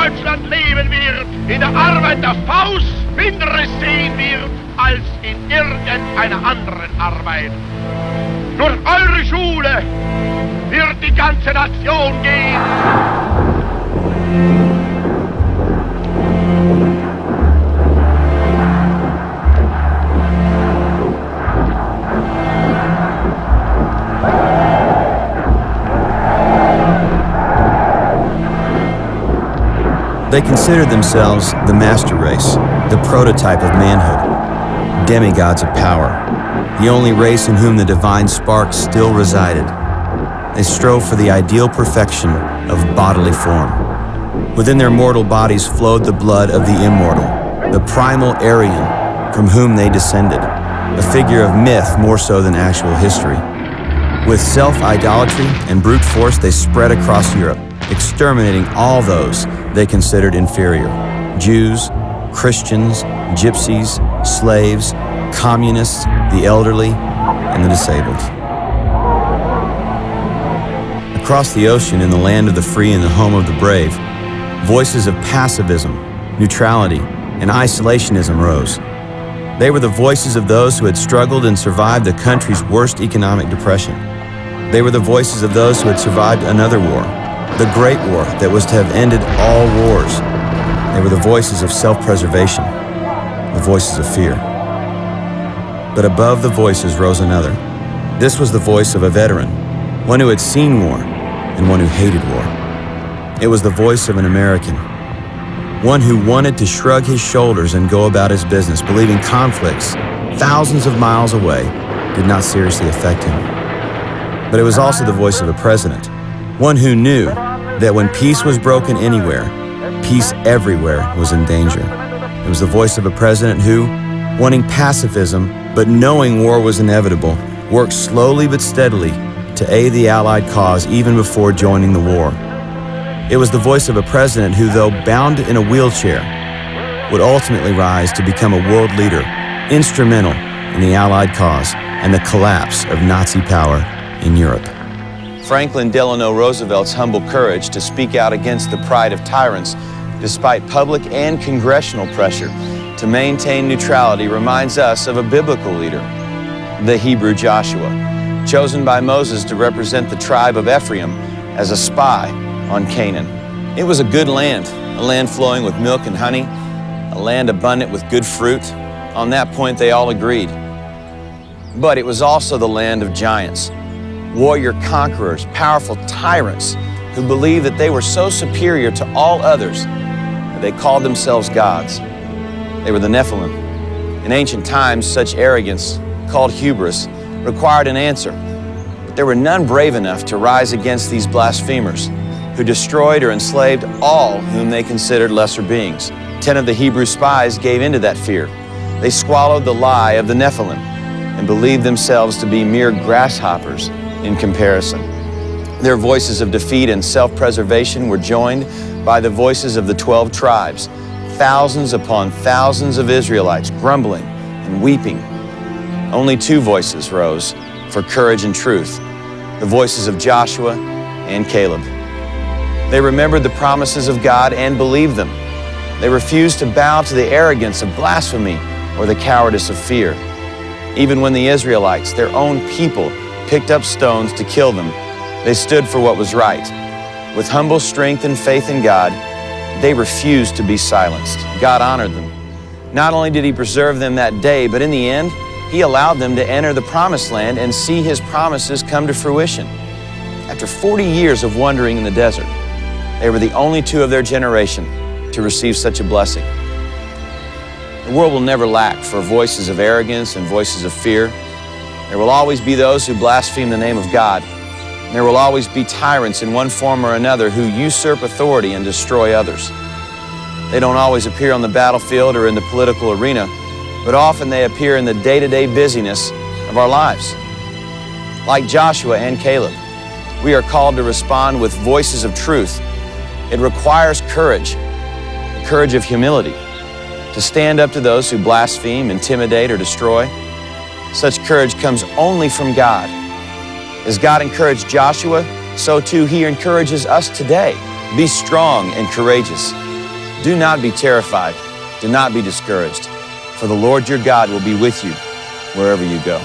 Deutschland leben wird, in der Arbeit der Faust Minderes sehen wird als in irgendeiner anderen Arbeit. Durch eure Schule wird die ganze Nation gehen. They considered themselves the master race, the prototype of manhood, demigods of power, the only race in whom the divine spark still resided. They strove for the ideal perfection of bodily form. Within their mortal bodies flowed the blood of the immortal, the primal Aryan from whom they descended, a figure of myth more so than actual history. With self-idolatry and brute force, they spread across Europe, exterminating all those they considered inferior: Jews, Christians, gypsies, slaves, communists, the elderly, and the disabled. Across the ocean, in the land of the free and the home of the brave, voices of pacifism, neutrality, and isolationism rose. They were the voices of those who had struggled and survived the country's worst economic depression. They were the voices of those who had survived another war, the Great War that was to have ended all wars. They were the voices of self-preservation, the voices of fear. But above the voices rose another. This was the voice of a veteran, one who had seen war and one who hated war. It was the voice of an American, one who wanted to shrug his shoulders and go about his business, believing conflicts thousands of miles away did not seriously affect him. But it was also the voice of a president, one who knew that when peace was broken anywhere, peace everywhere was in danger. It was the voice of a president who, wanting pacifism but knowing war was inevitable, worked slowly but steadily to aid the Allied cause even before joining the war. It was the voice of a president who, though bound in a wheelchair, would ultimately rise to become a world leader, instrumental in the Allied cause and the collapse of Nazi power in Europe. Franklin Delano Roosevelt's humble courage to speak out against the pride of tyrants, despite public and congressional pressure to maintain neutrality, reminds us of a biblical leader, the Hebrew Joshua, chosen by Moses to represent the tribe of Ephraim as a spy on Canaan. It was a good land, a land flowing with milk and honey, a land abundant with good fruit. On that point, they all agreed. But it was also the land of giants, warrior conquerors, powerful tyrants who believed that they were so superior to all others that they called themselves gods. They were the Nephilim. In ancient times, such arrogance, called hubris, required an answer. But there were none brave enough to rise against these blasphemers who destroyed or enslaved all whom they considered lesser beings. 10 of the Hebrew spies gave into that fear. They swallowed the lie of the Nephilim and believed themselves to be mere grasshoppers in comparison. Their voices of defeat and self-preservation were joined by the voices of the 12 tribes, thousands upon thousands of Israelites grumbling and weeping. Only 2 voices rose for courage and truth, the voices of Joshua and Caleb. They remembered the promises of God and believed them. They refused to bow to the arrogance of blasphemy or the cowardice of fear. Even when the Israelites, their own people, picked up stones to kill them, they stood for what was right. With humble strength and faith in God, they refused to be silenced. God honored them. Not only did He preserve them that day, but in the end, He allowed them to enter the promised land and see His promises come to fruition. After 40 years of wandering in the desert, they were the only 2 of their generation to receive such a blessing. The world will never lack for voices of arrogance and voices of fear. There will always be those who blaspheme the name of God. And there will always be tyrants in one form or another who usurp authority and destroy others. They don't always appear on the battlefield or in the political arena, but often they appear in the day-to-day busyness of our lives. Like Joshua and Caleb, we are called to respond with voices of truth. It requires courage, the courage of humility, to stand up to those who blaspheme, intimidate, or destroy. Such courage comes only from God. As God encouraged Joshua, so too He encourages us today. Be strong and courageous. Do not be terrified. Do not be discouraged, for the Lord your God will be with you wherever you go.